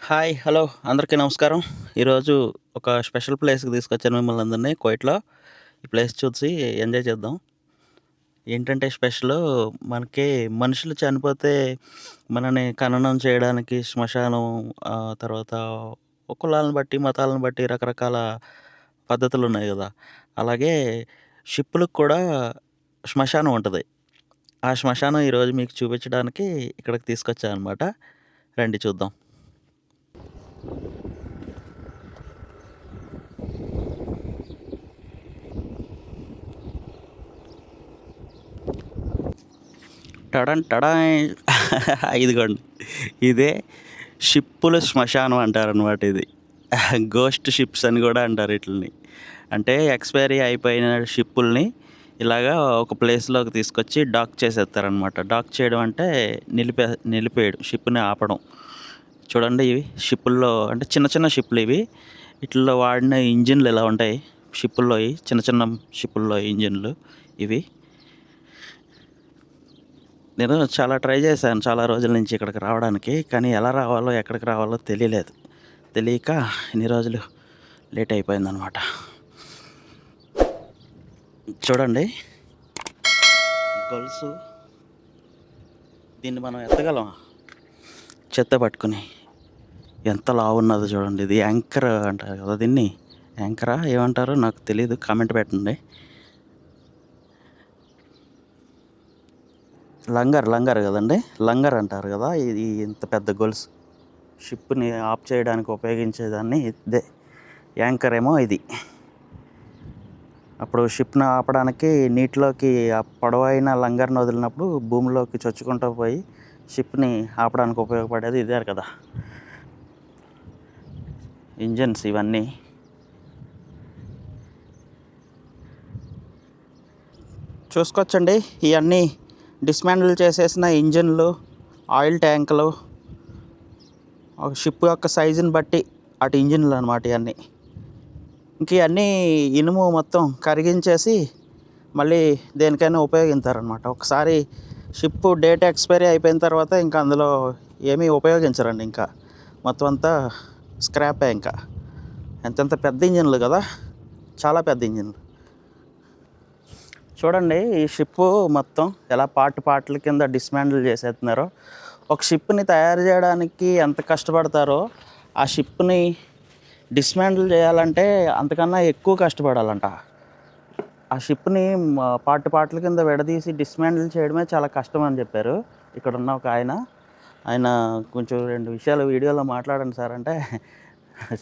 Hi! Hello! అందరికీ నమస్కారం. ఈరోజు ఒక స్పెషల్ ప్లేస్‌కి తీసుకొచ్చాను మిమ్మల్ని అందరిని కువైట్‌లో. ఈ ప్లేస్ చూసి ఎంజాయ్ చేద్దాం. ఏంటంటే స్పెషలు మనకి మనుషులు చనిపోతే మనని ఖననం చేయడానికి శ్మశానం తర్వాత కులాలను బట్టి, మతాలను బట్టి రకరకాల పద్ధతులున్నాయి గదా! అలాగే షిప్పులకు కూడా శ్మశానం ఉంటది. ఆ శ్మశానం ఈరోజు మీకు చూపించడానికి ఇక్కడికి తీసుకొచ్చా అనమాట. రండి చూద్దాం. టడన్ టడాయ్ ఇదిగోండి. ఇదే షిప్పుల శ్మశానం అంటారనమాట ఇది. గోస్ట్ షిప్స్ అని గూడా అంటారు ఈటిలిని. అంటే ఎక్స్‌పైరీ అయిపోయిన షిప్పుల్ని ఇలాగా ఒక ప్లేస్‌లోకి తీసుకొచ్చి డాక్ చేసేత్తారనమాట. డాక్ చేయడం అంటే నిలిపేయడం, షిప్‌ని ఆపడం. చూడండి ఇవి షిప్పుల్లో అంటే చిన్న చిన్న షిప్పులివి. ఈటిల్లో వాడిన ఇంజిన్‌లు ఇలా ఉంటాయి. షిప్పుల్లోయి చిన్న చిన్న షిప్పుల్లో ఇంజిన్‌లు ఇవి. నేను చాలా ట్రై చేశాను చాలా రోజుల నుంచి ఇక్కడికి రావడానికి. కానీ ఎలా రావాలో, ఎక్కడికి రావాలో తెలియలేదు. తెలియక ఇన్ని రోజులు లేట్ అయిపోయిందనమాట. చూడండి ఈ గొలుసు దీన్ని మనం ఎత్తగలమా? చెత్త పట్టుకుని. ఎంత లావున్నదో చూడండి. ఇది యాంకర్ అంటారు కదా దీన్ని. యాంకరా ఏమంటారో నాకు తెలీదు. కామెంట్ పెట్టండి. లంగర్ కదండీ! లంగర్ అంటారు కదా! ఇది ఇంత పెద్ద గొలుసు. షిప్‌ని ఆఫ్ చేయడానికి ఉపయోగించేదాన్ని ఇదే. యాంకర్ ఏమో ఇది. అప్పుడు షిప్‌ని ఆపడానికి నీటిలోకి ఆ పొడవైన లంగర్‌ని వదిలినప్పుడు భూమిలోకి చొచ్చుకుంటూ పోయి షిప్‌ని ఆపడానికి ఉపయోగపడేది ఇదే కదా! ఇంజిన్స్ ఇవన్నీ. చూసుకోవచ్చండి ఇవన్నీ డిస్మాంటిల్ చేసేసిన ఇంజిన్లు, ఆయిల్ ట్యాంకులు, ఒక షిప్ యొక్క సైజుని బట్టి అటు ఇంజిన్లు అనమాట ఇవన్నీ. ఇంక ఇవన్నీ ఇనుము మొత్తం కరిగించేసి మళ్ళీ దేనికైనా ఉపయోగిస్తారనమాట. ఒకసారి షిప్ డేట్ ఎక్స్పైరీ అయిపోయిన తర్వాత ఇంకా అందులో ఏమీ ఉపయోగించరండి ఇంకా. మొత్తం అంతా స్క్రాపే ఇంకా. ఎంతెంత పెద్ద ఇంజిన్లు కదా! చాలా పెద్ద ఇంజిన్లు. చూడండి ఈ షిప్పు మొత్తం ఎలా పార్ట్ల కింద డిస్మాంటిల్ చేసేస్తున్నారో. ఒక షిప్‌ని తయారు చేయడానికి ఎంత కష్టపడతారో ఆ షిప్‌ని డిస్మాంటిల్ చేయాలంటే అంతకన్నా ఎక్కువ కష్టపడాలంట. ఆ షిప్‌ని పార్ట్ల కింద విడదీసి డిస్మాంటిల్ చేయడమే చాలా కష్టం అని చెప్పారు ఇక్కడున్న ఒక ఆయన. ఆయన కొంచెం 2 విషయాలు వీడియోలో మాట్లాడండి సార్ అంటే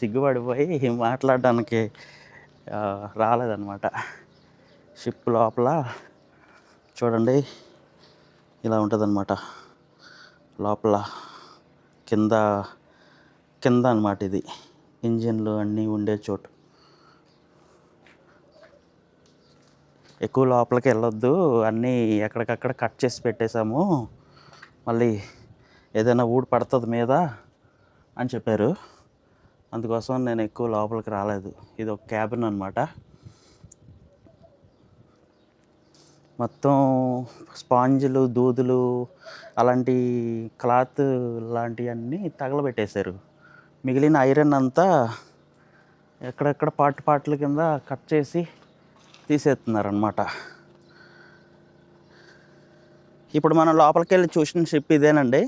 సిగ్గుపడిపోయి మాట్లాడడానికి రాలేదనమాట. షిప్ లోపల చూడండి ఇలా ఉంటుందన్నమాట. లోపల కింద అనమాట ఇది ఇంజిన్లు అన్నీ ఉండే చోటు. ఎక్కువ లోపలికి వెళ్ళొద్దు, అన్నీ ఎక్కడికక్కడ కట్ చేసి పెట్టేశాము, మళ్ళీ ఏదైనా ఊడి పడుతుంది మీద అని చెప్పారు. అందుకోసం నేను ఎక్కువ లోపలికి రాలేదు. ఇది ఒక క్యాబిన్ అనమాట. మొత్తం స్పాంజులు, దూదులు అలాంటి క్లాత్ లాంటివన్నీ తగలబెట్టేశారు. మిగిలిన ఐరన్ అంతా ఎక్కడెక్కడ పార్ట్ల కింద కట్ చేసి తీసేస్తున్నారనమాట. ఇప్పుడు మనం లోపలికి వెళ్ళి చూసిన షిప్ ఇదేనండి.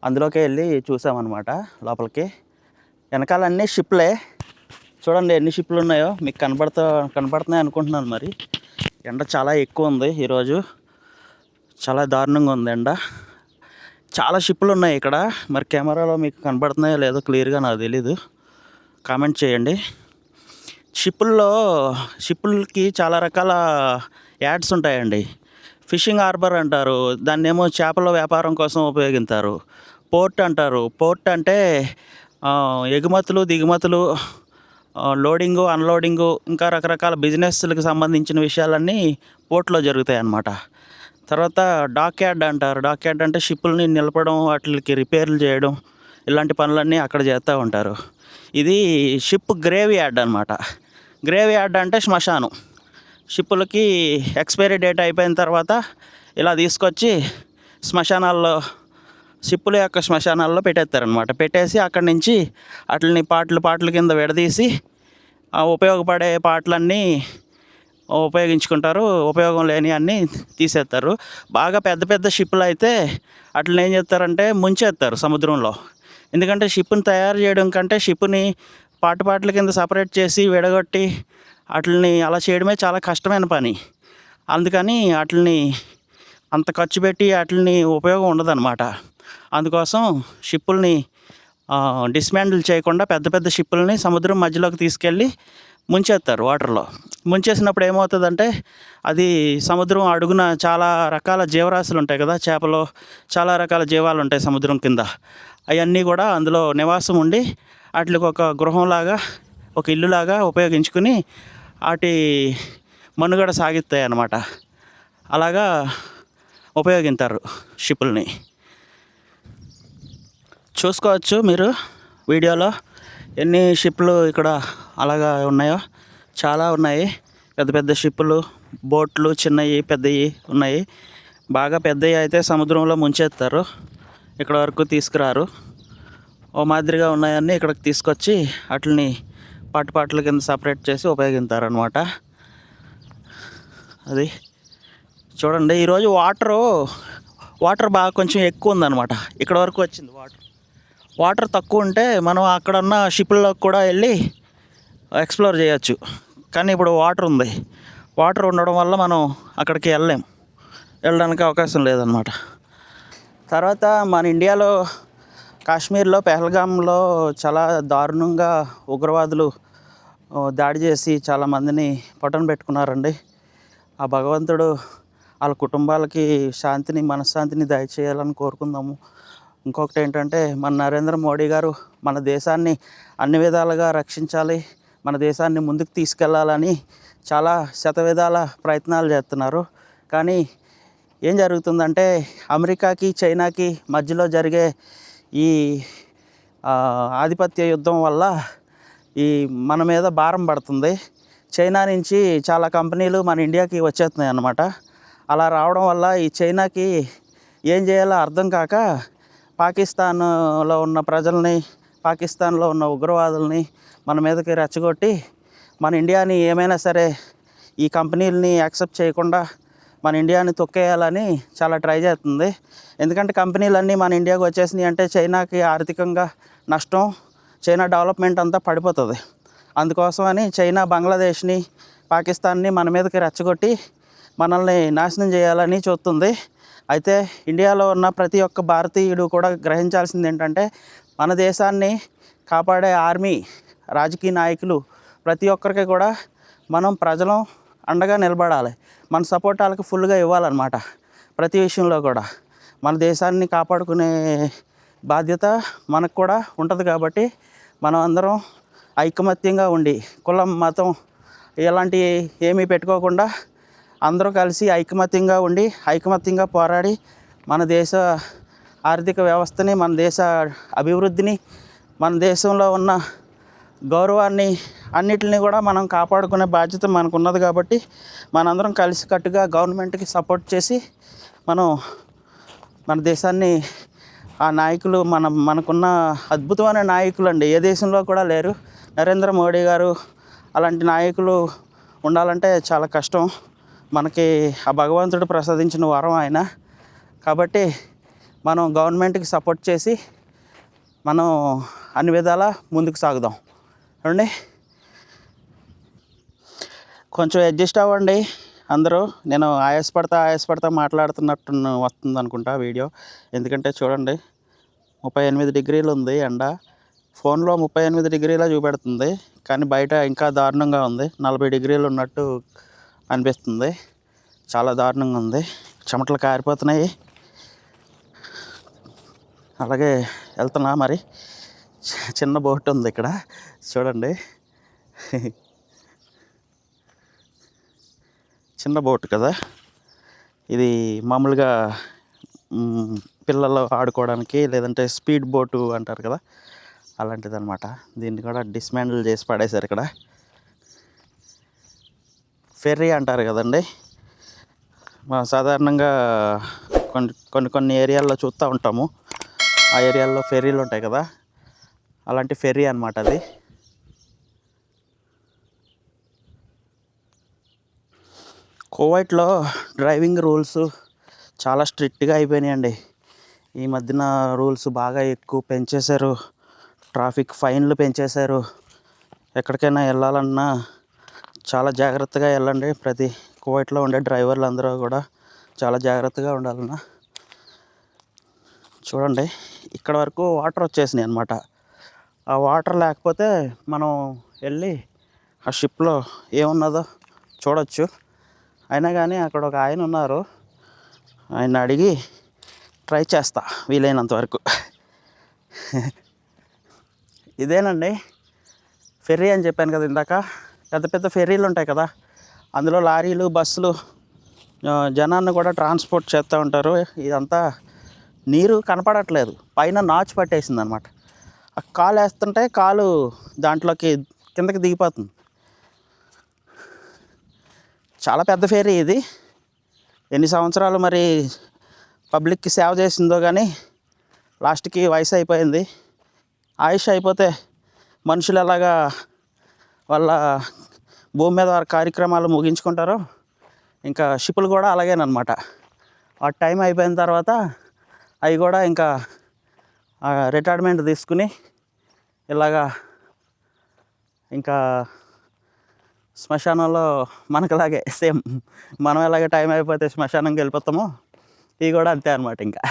అందులోకి వెళ్ళి చూసామన్నమాట లోపలికి. వెనకాల అన్నీ షిప్లే. చూడండి ఎన్ని షిప్లు ఉన్నాయో మీకు కనపడుతున్నాయి అనుకుంటున్నాను. మరి ఎండ చాలా ఎక్కువ ఉంది ఈరోజు. చాలా దారుణంగా ఉంది ఎండ. చాలా షిప్లు ఉన్నాయి ఇక్కడ. మరి కెమెరాలో మీకు కనపడుతున్నాయో లేదో క్లియర్గా నాకు తెలీదు. కామెంట్ చేయండి. షిప్పులకి చాలా రకాల యాడ్స్ ఉంటాయండి. ఫిషింగ్ హార్బర్ అంటారు, దాన్నేమో చేపల వ్యాపారం కోసం ఉపయోగిస్తారు. పోర్ట్ అంటారు. పోర్ట్ అంటే ఎగుమతులు, దిగుమతులు, లోడింగు, అన్లోడింగు, ఇంకా రకరకాల బిజినెస్లకు సంబంధించిన విషయాలన్నీ పోర్ట్లో జరుగుతాయి అన్నమాట. తర్వాత డాక్ యార్డ్ అంటారు. డాక్ యార్డ్ అంటే షిప్పుల్ని నిలపడం, వాటికి రిపేర్లు చేయడం, ఇలాంటి పనులన్నీ అక్కడ చేస్తూ ఉంటారు. ఇది షిప్ గ్రేవ్ యార్డ్ అనమాట. గ్రేవ్ యార్డ్ అంటే శ్మశానం. షిప్పులకి ఎక్స్పైరీ డేట్ అయిపోయిన తర్వాత ఇలా తీసుకొచ్చి శ్మశానాల్లో షిప్పుల యొక్క శ్మశానాల్లో పెట్టేస్తారనమాట. పెట్టేసి అక్కడి నుంచి వాటిని పార్ట్ల కింద విడదీసి ఉపయోగపడే పార్ట్లన్నీ ఉపయోగించుకుంటారు, ఉపయోగం లేని అన్నీ తీసేస్తారు. బాగా పెద్ద పెద్ద షిప్పులు అయితే వాటిని ఏం చేస్తారంటే ముంచేస్తారు సముద్రంలో. ఎందుకంటే షిప్ని తయారు చేయడం కంటే షిప్ని పార్ట్ల కింద సపరేట్ చేసి విడగొట్టి వాటిని అలా చేయడమే చాలా కష్టమైన పని. అందుకని వాటిని అంత ఖర్చు పెట్టి వాటిని ఉపయోగం ఉండదన్నమాట. అందుకోసం షిప్పుల్ని డిస్మాండిల్ చేయకుండా పెద్ద పెద్ద షిప్పుల్ని సముద్రం మధ్యలోకి తీసుకెళ్ళి ముంచేస్తారు వాటర్లో. ముంచేసినప్పుడు ఏమవుతుందంటే అది సముద్రం అడుగున చాలా రకాల జీవరాశులు ఉంటాయి కదా, చేపలు, చాలా రకాల జీవాలు ఉంటాయి సముద్రం కింద. అవన్నీ కూడా అందులో నివాసం ఉండి వాటికి ఒక గృహంలాగా, ఒక ఇల్లులాగా ఉపయోగించుకుని వాటి మనుగడ సాగిస్తాయి అన్నమాట. అలాగా ఉపయోగిస్తారు షిప్పుల్ని. చూసుకోవచ్చు మీరు వీడియోలో ఎన్ని షిప్లు ఇక్కడ అలాగా ఉన్నాయో. చాలా ఉన్నాయి, పెద్ద పెద్ద షిప్పులు, బోట్లు, చిన్నవి పెద్దవి ఉన్నాయి. బాగా పెద్దవి అయితే సముద్రంలో ముంచేస్తారు, ఇక్కడ వరకు తీసుకురారు. ఓ మాదిరిగా ఉన్నాయన్నీ ఇక్కడికి తీసుకొచ్చి వాటిని పార్ట్ల కింద సపరేట్ చేసి ఉపయోగిస్తారనమాట. అది చూడండి, ఈరోజు వాటర్ బాగా కొంచెం ఎక్కువ ఉందన్నమాట. ఇక్కడ వరకు వచ్చింది వాటర్ తక్కువ ఉంటే మనం అక్కడ ఉన్న షిప్పుల్లోకి కూడా వెళ్ళి ఎక్స్ప్లోర్ చేయొచ్చు. కానీ ఇప్పుడు వాటర్ ఉండడం వల్ల మనం అక్కడికి వెళ్ళడానికి అవకాశం లేదన్నమాట. తర్వాత మన ఇండియాలో కాశ్మీర్లో పెహల్గాంలో చాలా దారుణంగా ఉగ్రవాదులు దాడి చేసి చాలామందిని పొట్టన పెట్టుకున్నారండి. ఆ భగవంతుడు వాళ్ళ కుటుంబాలకి మనశ్శాంతిని దయచేయాలని కోరుకుందాము. ఇంకొకటి ఏంటంటే, మన నరేంద్ర మోడీ గారు మన దేశాన్ని అన్ని విధాలుగా రక్షించాలి, మన దేశాన్ని ముందుకు తీసుకెళ్లాలని చాలా శతవిధాల ప్రయత్నాలు చేస్తున్నారు. కానీ ఏం జరుగుతుందంటే, అమెరికాకి చైనాకి మధ్యలో జరిగే ఈ ఆధిపత్య యుద్ధం వల్ల మన మీద భారం పడుతుంది. చైనా నుంచి చాలా కంపెనీలు మన ఇండియాకి వచ్చేస్తున్నాయి అన్నమాట. అలా రావడం వల్ల ఈ చైనాకి ఏం చేయాలో అర్థం కాక పాకిస్తాన్లో ఉన్న ప్రజల్ని, పాకిస్తాన్లో ఉన్న ఉగ్రవాదుల్ని మన మీదకి రెచ్చగొట్టి మన ఇండియాని ఏమైనా సరే ఈ కంపెనీలని యాక్సెప్ట్ చేయకుండా మన ఇండియాని తొక్కేయాలని చాలా ట్రై చేస్తుంది. ఎందుకంటే కంపెనీలన్నీ మన ఇండియాకి వచ్చేసినాయి అంటే చైనాకి ఆర్థికంగా నష్టం, చైనా డెవలప్మెంట్ అంతా పడిపోతుంది. అందుకోసమని చైనా బంగ్లాదేశ్ని, పాకిస్తాన్ని మన మీదకి రెచ్చగొట్టి మనల్ని నాశనం చేయాలని చూస్తుంది. అయితే ఇండియాలో ఉన్న ప్రతి ఒక్క భారతీయుడు కూడా గ్రహించాల్సింది ఏంటంటే, మన దేశాన్ని కాపాడే ఆర్మీ, రాజకీయ నాయకులు ప్రతి ఒక్కరికి కూడా మనం ప్రజలం అండగా నిలబడాలి. మన సపోర్ట్ వాళ్ళకి ఫుల్గా ఇవ్వాలన్నమాట. ప్రతి విషయంలో కూడా మన దేశాన్ని కాపాడుకునే బాధ్యత మనకు కూడా ఉంటుంది. కాబట్టి మనం అందరం ఐకమత్యంగా ఉండి, కులం, మతం ఇలాంటివి ఏమీ పెట్టుకోకుండా అందరూ కలిసి ఐకమత్యంగా ఉండి, ఐకమత్యంగా పోరాడి మన దేశ ఆర్థిక వ్యవస్థని, మన దేశ అభివృద్ధిని, మన దేశంలో ఉన్న గౌరవాన్ని అన్నిటిని కూడా మనం కాపాడుకునే బాధ్యత మనకు ఉన్నది. కాబట్టి మనందరం కలిసికట్టుగా గవర్నమెంట్కి సపోర్ట్ చేసి మనం మన దేశాన్ని, ఆ నాయకులు మనకున్న అద్భుతమైన నాయకులు అండి, ఏ దేశంలో కూడా లేరు. నరేంద్ర మోడీ గారు అలాంటి నాయకులు ఉండాలంటే చాలా కష్టం. మనకి ఆ భగవంతుడు ప్రసాదించిన వరం ఆయన. కాబట్టి మనం గవర్నమెంట్కి సపోర్ట్ చేసి మనం అన్ని విధాలా ముందుకు సాగుదాం అండి. కొంచెం అడ్జస్ట్ అవ్వండి అందరూ. నేను ఆయాసపడతా మాట్లాడుతున్నట్టు వస్తుంది అనుకుంటా వీడియో. ఎందుకంటే చూడండి, 38 డిగ్రీలు ఉంది ఎండ. ఫోన్లో 38 డిగ్రీలా చూపెడుతుంది, కానీ బయట ఇంకా దారుణంగా ఉంది. 40 డిగ్రీలు ఉన్నట్టు అనిపిస్తుంది. చాలా దారుణంగా ఉంది, చెమటలు కారిపోతున్నాయి. అలాగే వెళ్తున్నా. మరి చిన్న బోట్ ఉంది ఇక్కడ చూడండి, చిన్న బోట్ కదా ఇది. మామూలుగా పిల్లలు ఆడుకోవడానికి, లేదంటే స్పీడ్ బోటు అంటారు కదా, అలాంటిది అనమాట. దీన్ని కూడా డిస్మాండిల్ చేసి పడేశారు ఇక్కడ. ఫెర్రీ అంటారు కదండి, సాధారణంగా కొన్ని ఏరియాల్లో చూస్తూ ఉంటాము. ఆ ఏరియాల్లో ఫెర్రీలు ఉంటాయి కదా, అలాంటి ఫెర్రీ అనమాట అది. కువైట్లో డ్రైవింగ్ రూల్స్ చాలా స్ట్రిక్ట్గా అయిపోయినాయండి. ఈ మధ్యన రూల్స్ బాగా ఎక్కువ పెంచేశారు. ట్రాఫిక్ ఫైన్లు పెంచేశారు. ఎక్కడికైనా వెళ్ళాలన్నా చాలా జాగ్రత్తగా వెళ్ళండి. ప్రతి కువైట్లో ఉండే డ్రైవర్లు అందరూ కూడా చాలా జాగ్రత్తగా ఉండాలన్నా. చూడండి, ఇక్కడ వరకు వాటర్ వచ్చేసినాయి అనమాట. ఆ వాటర్ లేకపోతే మనం వెళ్ళి ఆ షిప్లో ఏమున్నదో చూడొచ్చు. అయినా కానీ అక్కడ ఒక ఆయన ఉన్నారు, ఆయన అడిగి ట్రై చేస్తా వీలైనంత వరకు. ఇదేనండి ఫెర్రీ అని చెప్పాను కదా ఇందాక. పెద్ద పెద్ద ఫెర్రీలు ఉంటాయి కదా, అందులో లారీలు, బస్సులు జనాన్ని కూడా ట్రాన్స్పోర్ట్ చేస్తూ ఉంటారు. ఇదంతా నీరు కనపడట్లేదు, పైన నాచు పట్టేసింది అనమాట. ఆ కాలు వేస్తుంటే కాలు దాంట్లోకి కిందకి దిగిపోతుంది. చాలా పెద్ద ఫెర్రీ ఇది. ఎన్ని సంవత్సరాలు మరి పబ్లిక్కి సేవ చేసిందో కానీ లాస్ట్కి వయసు అయిపోయింది. ఆయుష్ అయిపోతే మనుషులు ఎలాగా వాళ్ళ భూమి మీద వారి కార్యక్రమాలు ముగించుకుంటారో, ఇంకా షిప్పులు కూడా అలాగేనమాట. ఆ టైం అయిపోయిన తర్వాత అవి కూడా ఇంకా రిటైర్మెంట్ తీసుకుని ఇలాగా ఇంకా శ్మశానంలో మనకులాగే సేమ్ మనం ఎలాగే టైం అయిపోతే శ్మశానంకి వెళ్ళిపోతామో, ఇవి కూడా అంతే అనమాట. ఇంకా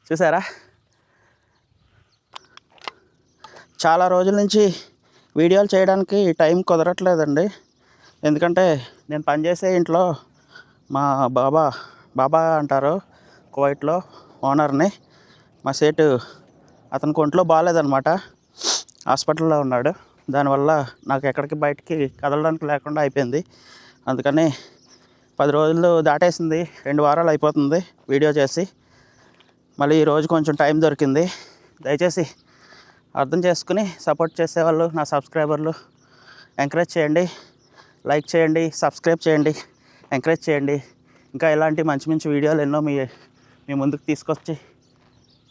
చూసారా, చాలా రోజుల నుంచి వీడియోలు చేయడానికి టైం కుదరట్లేదండి. ఎందుకంటే నేను పనిచేసే ఇంట్లో మా బాబా అంటారు కువైట్లో ఓనర్ని, మా సేటు, అతనికి ఒంట్లో బాగాలేదనమాట, హాస్పిటల్లో ఉన్నాడు. దానివల్ల నాకు ఎక్కడికి బయటికి కదలడానికి లేకుండా అయిపోయింది. అందుకని 10 రోజులు దాటేసింది, 2 వారాలు అయిపోతుంది వీడియో చేసి. మళ్ళీ ఈరోజు కొంచెం టైం దొరికింది. దయచేసి అర్థం చేసుకుని సపోర్ట్ చేసేవాళ్ళు, నా సబ్స్క్రైబర్లు ఎంకరేజ్ చేయండి, లైక్ చేయండి, సబ్స్క్రైబ్ చేయండి, ఎంకరేజ్ చేయండి. ఇంకా ఇలాంటి మంచి మంచి వీడియోలు ఎన్నో మీ ముందుకు తీసుకొచ్చి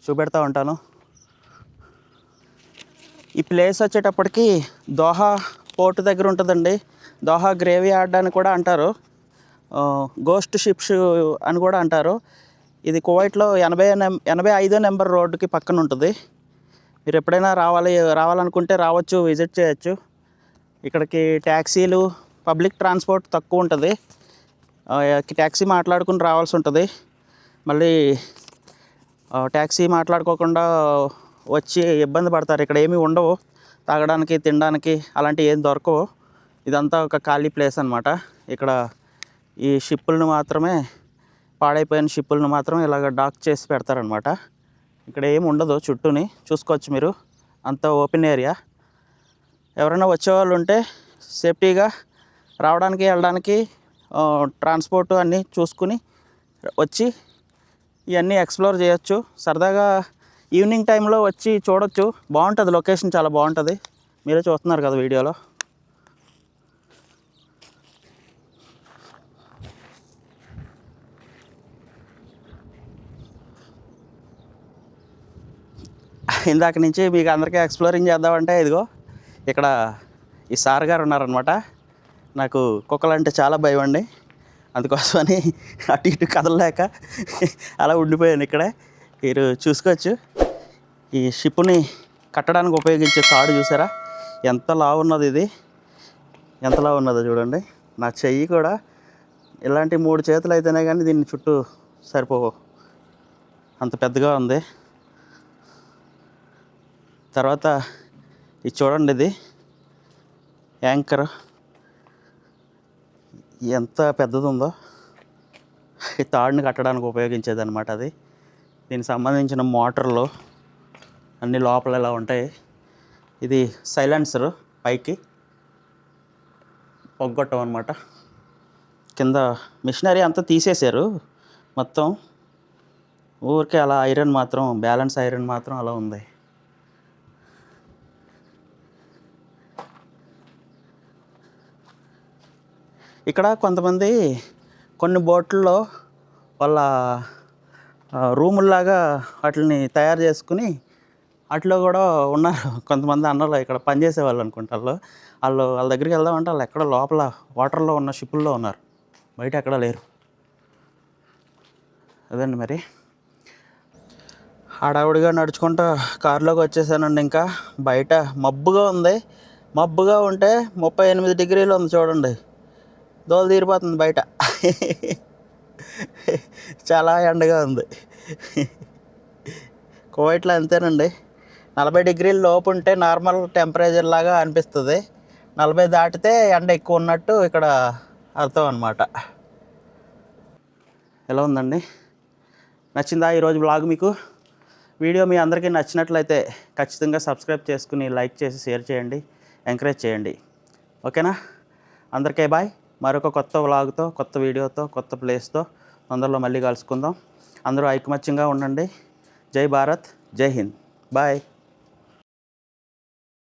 చూపెడతా ఉంటాను. ఈ ప్లేస్ వచ్చేటప్పటికి దోహా పోర్ట్ దగ్గర ఉంటుందండి. దోహా గ్రేవీ యార్డ్ అని కూడా అంటారు, గోస్ట్ షిప్స్ అని కూడా అంటారు. ఇది కువైట్లో 85వ నెంబర్ రోడ్డుకి పక్కన ఉంటుంది. మీరు ఎప్పుడైనా రావాలనుకుంటే రావచ్చు, విజిట్ చేయొచ్చు. ఇక్కడికి ట్యాక్సీలు, పబ్లిక్ ట్రాన్స్పోర్ట్ తక్కువ ఉంటుంది. ట్యాక్సీ మాట్లాడుకుని రావాల్సి ఉంటుంది. మళ్ళీ ట్యాక్సీ మాట్లాడుకోకుండా వచ్చి ఇబ్బంది పడతారు. ఇక్కడ ఏమీ ఉండవు, తాగడానికి, తినడానికి అలాంటివి ఏం దొరకవు. ఇదంతా ఒక ఖాళీ ప్లేస్ అనమాట. ఇక్కడ ఈ షిప్పులను మాత్రమే, పాడైపోయిన షిప్పులను మాత్రం ఇలాగ డాక్ చేసి పెడతారనమాట. ఇక్కడ ఏమి ఉండదు, చుట్టూని చూసుకోవచ్చు మీరు, అంతా ఓపెన్ ఏరియా. ఎవరైనా వచ్చేవాళ్ళు ఉంటే సేఫ్టీగా రావడానికి, వెళ్ళడానికి, ట్రాన్స్పోర్ట్ అన్నీ చూసుకుని వచ్చి ఇవన్నీ ఎక్స్ప్లోర్ చేయొచ్చు. సరదాగా ఈవినింగ్ టైంలో వచ్చి చూడొచ్చు, బాగుంటుంది. లొకేషన్ చాలా బాగుంటుంది, మీరే చూస్తున్నారు కదా వీడియోలో. ఇందాక నుంచి మీకు అందరికీ ఎక్స్ప్లోరింగ్ చేద్దామంటే ఇదిగో ఇక్కడ ఈ సార్ గారు ఉన్నారనమాట. నాకు కుక్కలంటే చాలా భయం అండి, అందుకోసమని అటు ఇటు కదలలేక అలా ఉండిపోయాను ఇక్కడే. మీరు చూసుకోవచ్చు, ఈ షిప్ని కట్టడానికి ఉపయోగించే తాడు చూసారా, ఎంత లావు ఉన్నది ఇది, ఎంత లావు ఉన్నదో చూడండి. నా చెయ్యి కూడా ఇలాంటి 3 చేతులు అయితేనే కానీ దీన్ని చుట్టూ సరిపోవు, అంత పెద్దగా ఉంది. తర్వాత ఇది చూడండి, ఇది యాంకర్ ఎంత పెద్దది ఉందో. ఈ తాడుని కట్టడానికి ఉపయోగించేది అనమాట అది. దీనికి సంబంధించిన మోటార్లు అన్నీ లోపల ఇలా ఉంటాయి. ఇది సైలెన్సర్, పైకి పొగ్గొట్టం అనమాట. కింద మిషనరీ అంతా తీసేశారు మొత్తం, ఊరికే అలా ఐరన్ మాత్రం, బ్యాలెన్స్ ఐరన్ మాత్రం అలా ఉంది. ఇక్కడ కొంతమంది కొన్ని బోట్లలో వాళ్ళ రూముల్లాగా వాటిని తయారు చేసుకుని వాటిలో కూడా ఉన్నారు కొంతమంది అన్నలు ఇక్కడ పనిచేసే వాళ్ళు అనుకుంటా వాళ్ళ దగ్గరికి వెళ్దామంటే వాళ్ళు ఎక్కడ లోపల వాటర్లో ఉన్న షిప్పుల్లో ఉన్నారు, బయట ఎక్కడా లేరు. అదండి మరి. హడావుడిగా నడుచుకుంటూ కారులోకి వచ్చేసానండి. ఇంకా బయట మబ్బుగా ఉంది. మబ్బుగా ఉంటే 38 డిగ్రీలు ఉంది చూడండి, దోల తీరిపోతుంది బయట. చాలా ఎండగా ఉంది. కువైట్లో అంతేనండి, 40 డిగ్రీల లోపు ఉంటే నార్మల్ టెంపరేచర్ లాగా అనిపిస్తుంది, 40 దాటితే ఎండ ఎక్కువ ఉన్నట్టు ఇక్కడ అర్థం అన్నమాట. ఎలా ఉందండి, నచ్చిందా ఈరోజు బ్లాగ్ మీకు? వీడియో మీ అందరికీ నచ్చినట్లయితే ఖచ్చితంగా సబ్స్క్రైబ్ చేసుకుని లైక్ చేసి షేర్ చేయండి, ఎంకరేజ్ చేయండి. ఓకేనా? అందరికీ బాయ్. మరొక కొత్త వ్లాగ్తో, కొత్త వీడియోతో, కొత్త ప్లేస్తో తొందరలో మళ్ళీ కలుసుకుందాం. అందరూ ఐకమత్యంగా ఉండండి. జై భారత్, జై హింద్. బాయ్.